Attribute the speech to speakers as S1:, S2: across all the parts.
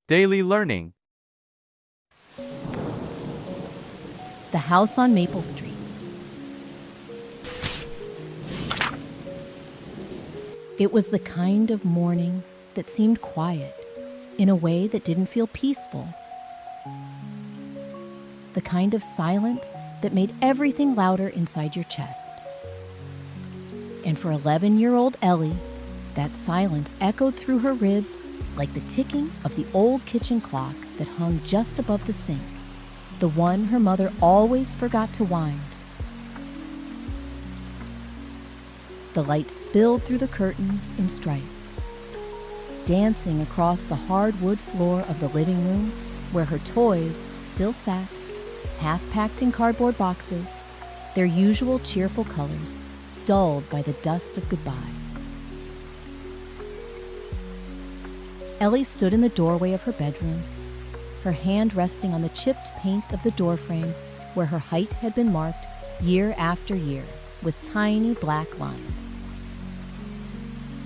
S1: Daily Learning.
S2: The House on Maple Street. It was the kind of morning that seemed quiet in a way that didn't feel peaceful. The kind of silence that made everything louder inside your chest. And for 11-year-old Ellie, that silence echoed through her ribs like the ticking of the old kitchen clock that hung just above the sink, the one her mother always forgot to wind. The light spilled through the curtains in stripes, dancing across the hardwood floor of the living room where her toys still sat, half-packed in cardboard boxes, their usual cheerful colors dulled by the dust of goodbye. Ellie stood in the doorway of her bedroom, her hand resting on the chipped paint of the doorframe where her height had been marked year after year with tiny black lines.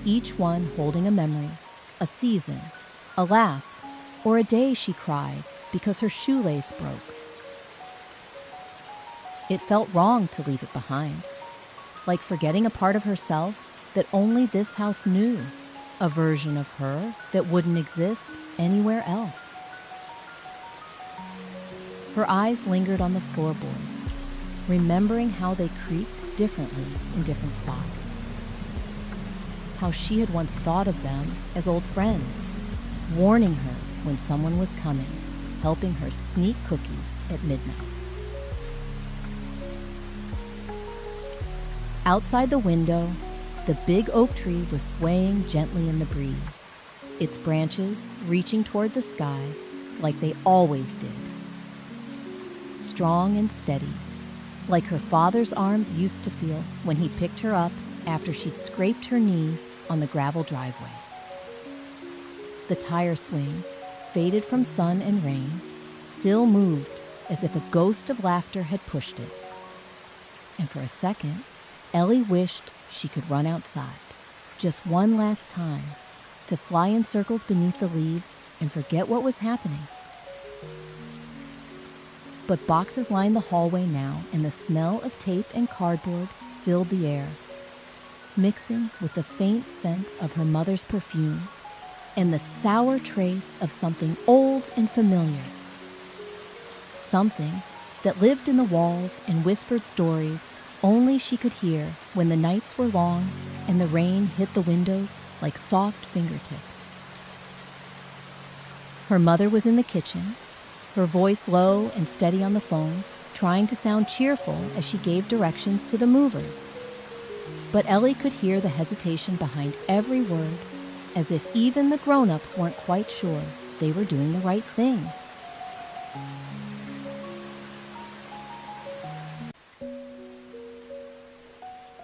S2: Each one holding a memory, a season, a laugh, or a day she cried because her shoelace broke. It felt wrong to leave it behind, like forgetting a part of herself that only this house knew, a version of her that wouldn't exist anywhere else. Her eyes lingered on the floorboards, remembering how they creaked differently in different spots. How she had once thought of them as old friends, warning her when someone was coming, helping her sneak cookies at midnight. Outside the window, the big oak tree was swaying gently in the breeze, its branches reaching toward the sky like they always did. Strong and steady, like her father's arms used to feel when he picked her up after she'd scraped her knee on the gravel driveway. The tire swing, faded from sun and rain, still moved as if a ghost of laughter had pushed it. And for a second, Ellie wished she could run outside, just one last time, to fly in circles beneath the leaves and forget what was happening. But boxes lined the hallway now, and the smell of tape and cardboard filled the air, mixing with the faint scent of her mother's perfume and the sour trace of something old and familiar. Something that lived in the walls and whispered stories only she could hear when the nights were long and the rain hit the windows like soft fingertips. Her mother was in the kitchen, her voice low and steady on the phone, trying to sound cheerful as she gave directions to the movers. But Ellie could hear the hesitation behind every word, as if even the grown-ups weren't quite sure they were doing the right thing.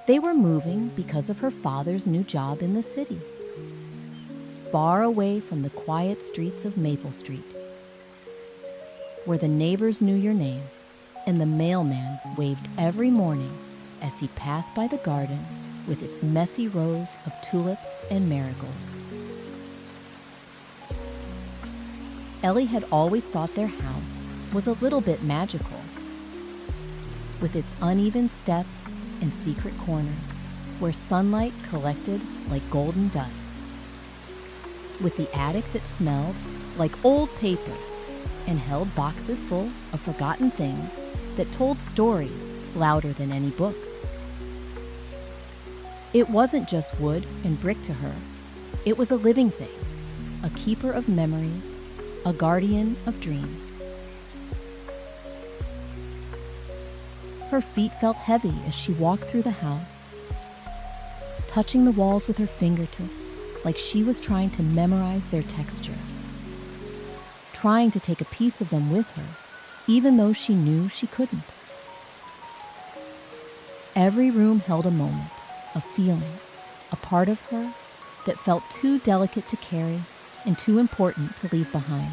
S2: They were moving because of her father's new job in the city, far away from the quiet streets of Maple Street, where the neighbors knew your name and the mailman waved every morning as he passed by the garden with its messy rows of tulips and marigolds. Ellie had always thought their house was a little bit magical, with its uneven steps and secret corners where sunlight collected like golden dust, with the attic that smelled like old paper and held boxes full of forgotten things that told stories louder than any book. It wasn't just wood and brick to her. It was a living thing, a keeper of memories, a guardian of dreams. Her feet felt heavy as she walked through the house, touching the walls with her fingertips like she was trying to memorize their texture, trying to take a piece of them with her, even though she knew she couldn't. Every room held a moment, a feeling, a part of her that felt too delicate to carry and too important to leave behind.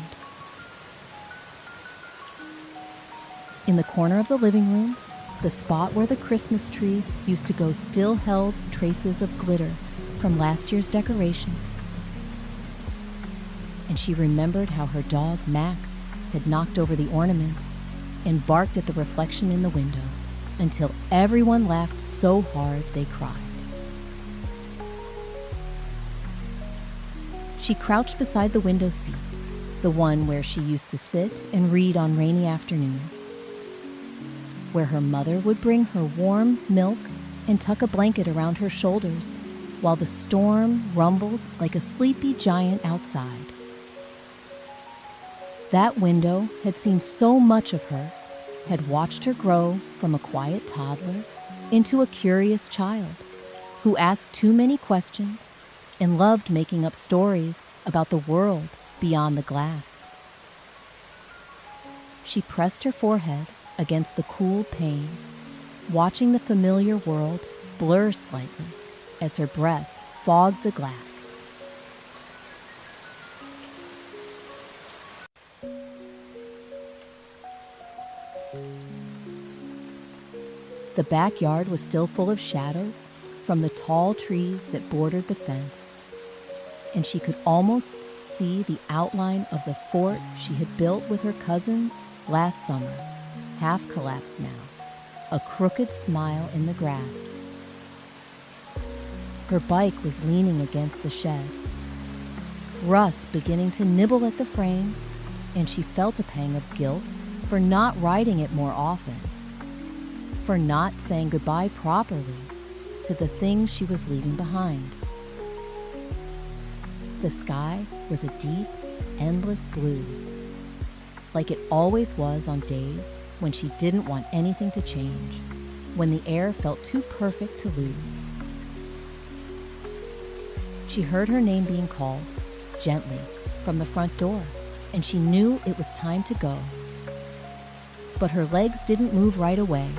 S2: In the corner of the living room, the spot where the Christmas tree used to go still held traces of glitter from last year's decorations. and she remembered how her dog, Max, had knocked over the ornaments and barked at the reflection in the window until everyone laughed so hard they cried. She crouched beside the window seat, the one where she used to sit and read on rainy afternoons, where her mother would bring her warm milk and tuck a blanket around her shoulders while the storm rumbled like a sleepy giant outside. That window had seen so much of her, had watched her grow from a quiet toddler into a curious child who asked too many questions and loved making up stories about the world beyond the glass. She pressed her forehead against the cool pane, watching the familiar world blur slightly as her breath fogged the glass. The backyard was still full of shadows from the tall trees that bordered the fence, and she could almost see the outline of the fort she had built with her cousins last summer, half collapsed now, a crooked smile in the grass. Her bike was leaning against the shed, rust beginning to nibble at the frame, and she felt a pang of guilt for not riding it more often, for not saying goodbye properly to the things she was leaving behind. The sky was a deep, endless blue, like it always was on days when she didn't want anything to change, when the air felt too perfect to lose. She heard her name being called, gently, from the front door, and she knew it was time to go. But her legs didn't move right away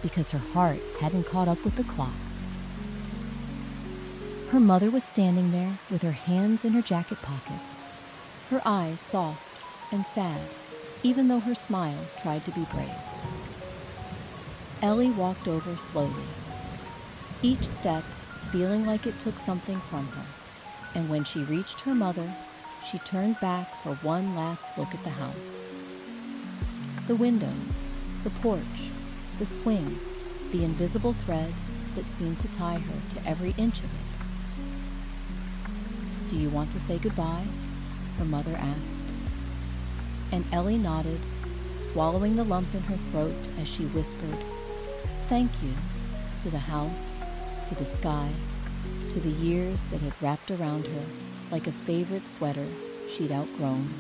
S2: because her heart hadn't caught up with the clock. Her mother was standing there with her hands in her jacket pockets, her eyes soft and sad, even though her smile tried to be brave. Ellie walked over slowly, each step feeling like it took something from her, and when she reached her mother, she turned back for one last look at the house. The windows, the porch, the swing, the invisible thread that seemed to tie her to every inch of it. "Do you want to say goodbye?" her mother asked. And Ellie nodded, swallowing the lump in her throat as she whispered, "Thank you," to the house, to the sky, to the years that had wrapped around her like a favorite sweater she'd outgrown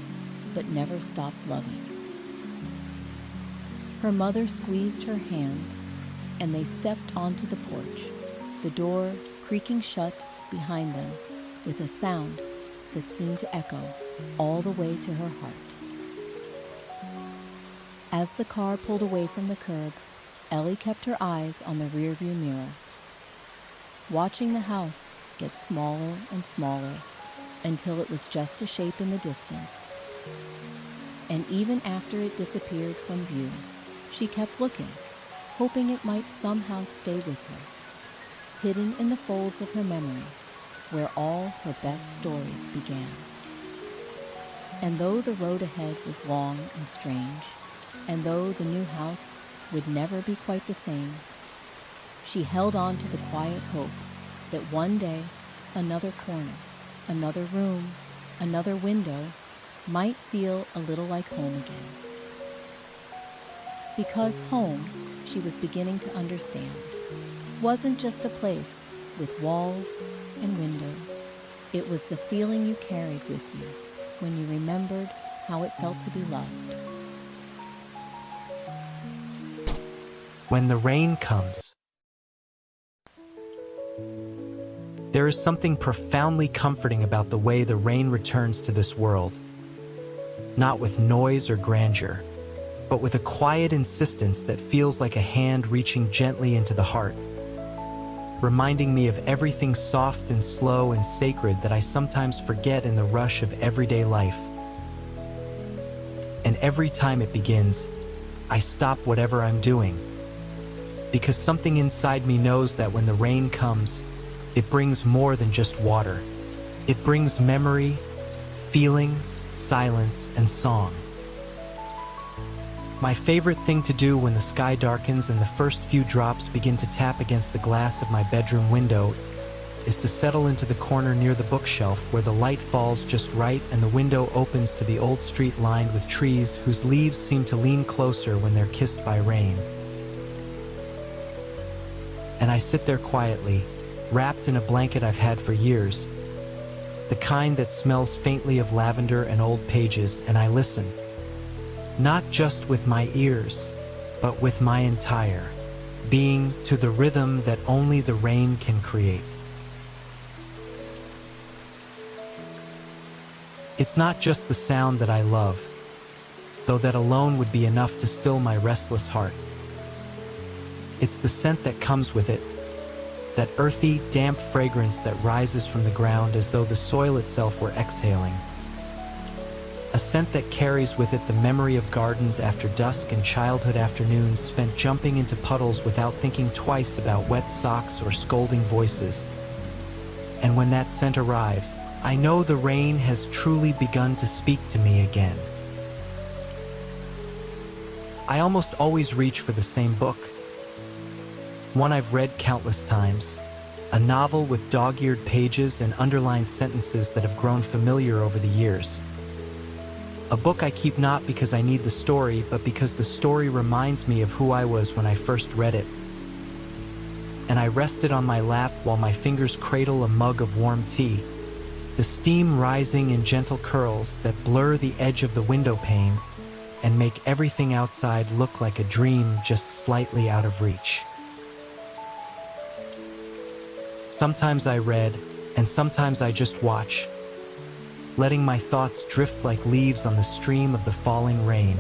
S2: but never stopped loving. Her mother squeezed her hand, and they stepped onto the porch, the door creaking shut behind them with a sound that seemed to echo all the way to her heart. As the car pulled away from the curb, Ellie kept her eyes on the rearview mirror, watching the house get smaller and smaller until it was just a shape in the distance. And even after it disappeared from view, she kept looking, hoping it might somehow stay with her, hidden in the folds of her memory, where all her best stories began. And though the road ahead was long and strange, and though the new house would never be quite the same, she held on to the quiet hope that one day another corner, another room, another window might feel a little like home again. Because home, she was beginning to understand, wasn't just a place with walls and windows. It was the feeling you carried with you when you remembered how it felt to be loved.
S1: When the rain comes. There is something profoundly comforting about the way the rain returns to this world, not with noise or grandeur, but with a quiet insistence that feels like a hand reaching gently into the heart, reminding me of everything soft and slow and sacred that I sometimes forget in the rush of everyday life. And every time it begins, I stop whatever I'm doing, because something inside me knows that when the rain comes, it brings more than just water. It brings memory, feeling, silence, and song. My favorite thing to do when the sky darkens and the first few drops begin to tap against the glass of my bedroom window is to settle into the corner near the bookshelf where the light falls just right and the window opens to the old street lined with trees whose leaves seem to lean closer when they're kissed by rain. And I sit there quietly, wrapped in a blanket I've had for years, the kind that smells faintly of lavender and old pages, and I listen. Not just with my ears, but with my entire being to the rhythm that only the rain can create. It's not just the sound that I love, though that alone would be enough to still my restless heart. It's the scent that comes with it, that earthy, damp fragrance that rises from the ground as though the soil itself were exhaling. A scent that carries with it the memory of gardens after dusk and childhood afternoons spent jumping into puddles without thinking twice about wet socks or scolding voices. And when that scent arrives, I know the rain has truly begun to speak to me again. I almost always reach for the same book, one I've read countless times, a novel with dog-eared pages and underlined sentences that have grown familiar over the years. A book I keep not because I need the story, but because the story reminds me of who I was when I first read it. And I rest it on my lap while my fingers cradle a mug of warm tea, the steam rising in gentle curls that blur the edge of the window pane and make everything outside look like a dream just slightly out of reach. Sometimes I read, and sometimes I just watch, letting my thoughts drift like leaves on the stream of the falling rain.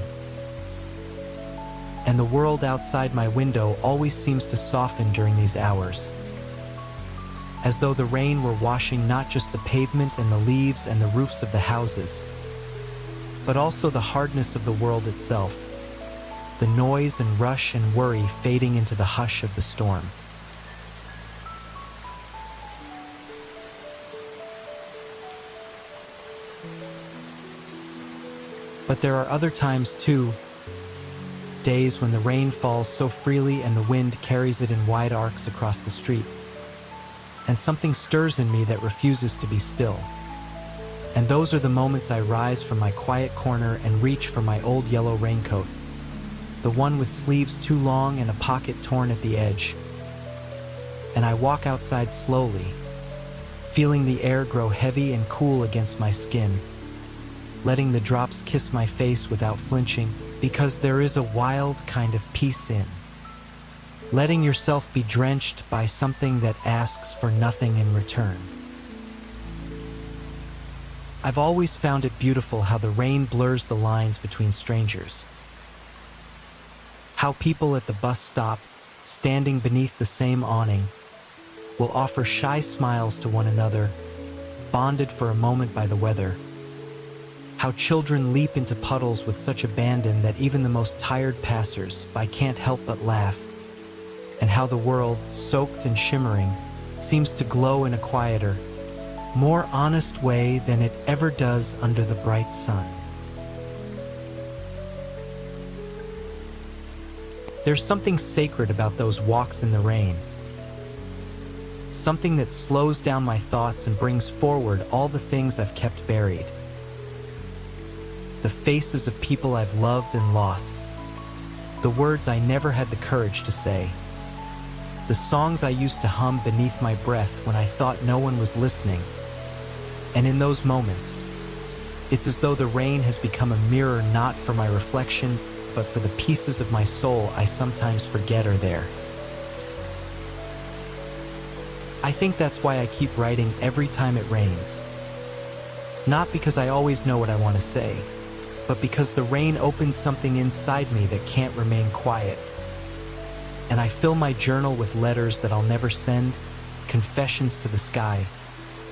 S1: And the world outside my window always seems to soften during these hours, as though the rain were washing not just the pavement and the leaves and the roofs of the houses, but also the hardness of the world itself, the noise and rush and worry fading into the hush of the storm. But there are other times too, days when the rain falls so freely and the wind carries it in wide arcs across the street, and something stirs in me that refuses to be still. And those are the moments I rise from my quiet corner and reach for my old yellow raincoat, the one with sleeves too long and a pocket torn at the edge. And I walk outside slowly, feeling the air grow heavy and cool against my skin, letting the drops kiss my face without flinching, because there is a wild kind of peace in letting yourself be drenched by something that asks for nothing in return. I've always found it beautiful how the rain blurs the lines between strangers. How people at the bus stop, standing beneath the same awning, will offer shy smiles to one another, bonded for a moment by the weather. How children leap into puddles with such abandon that even the most tired passers-by can't help but laugh, and how the world, soaked and shimmering, seems to glow in a quieter, more honest way than it ever does under the bright sun. There's something sacred about those walks in the rain, something that slows down my thoughts and brings forward all the things I've kept buried. The faces of people I've loved and lost, the words I never had the courage to say, the songs I used to hum beneath my breath when I thought no one was listening. And in those moments, it's as though the rain has become a mirror not for my reflection, but for the pieces of my soul I sometimes forget are there. I think that's why I keep writing every time it rains. Not because I always know what I want to say, but because the rain opens something inside me that can't remain quiet. And I fill my journal with letters that I'll never send, confessions to the sky,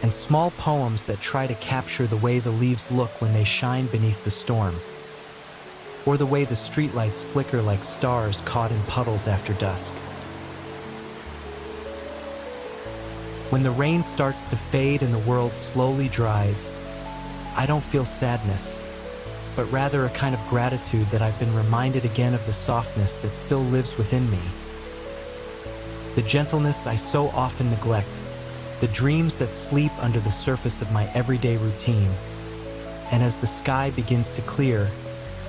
S1: and small poems that try to capture the way the leaves look when they shine beneath the storm, or the way the streetlights flicker like stars caught in puddles after dusk. When the rain starts to fade and the world slowly dries, I don't feel sadness, but rather a kind of gratitude that I've been reminded again of the softness that still lives within me. The gentleness I so often neglect, the dreams that sleep under the surface of my everyday routine. And as the sky begins to clear,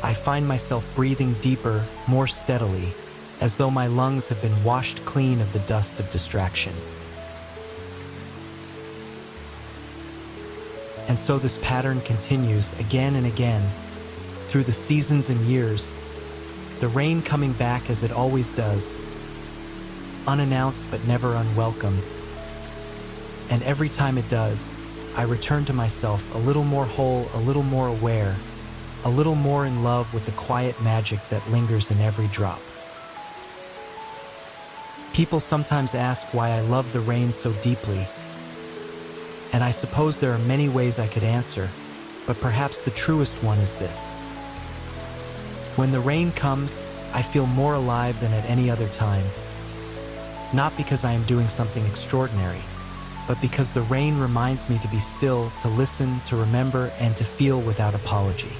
S1: I find myself breathing deeper, more steadily, as though my lungs have been washed clean of the dust of distraction. And so this pattern continues again and again, through the seasons and years, the rain coming back as it always does, unannounced but never unwelcome. And every time it does, I return to myself a little more whole, a little more aware, a little more in love with the quiet magic that lingers in every drop. People sometimes ask why I love the rain so deeply, and I suppose there are many ways I could answer, but perhaps the truest one is this. When the rain comes, I feel more alive than at any other time. Not because I am doing something extraordinary, but because the rain reminds me to be still, to listen, to remember, and to feel without apology.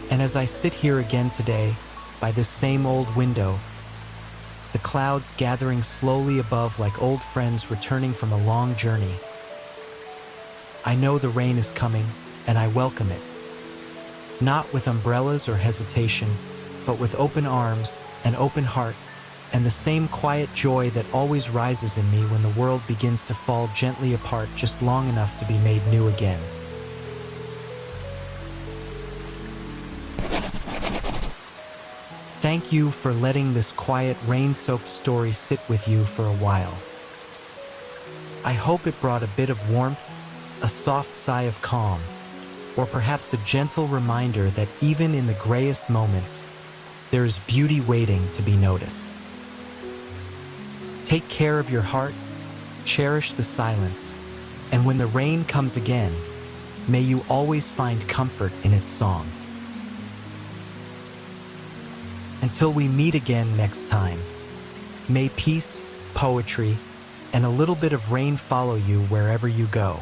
S1: And as I sit here again today, by this same old window, the clouds gathering slowly above like old friends returning from a long journey, I know the rain is coming, and I welcome it. Not with umbrellas or hesitation, but with open arms, an open heart, and the same quiet joy that always rises in me when the world begins to fall gently apart just long enough to be made new again. Thank you for letting this quiet, rain-soaked story sit with you for a while. I hope it brought a bit of warmth, a soft sigh of calm, or perhaps a gentle reminder that even in the grayest moments, there is beauty waiting to be noticed. Take care of your heart, cherish the silence, and when the rain comes again, may you always find comfort in its song. Until we meet again next time, may peace, poetry, and a little bit of rain follow you wherever you go.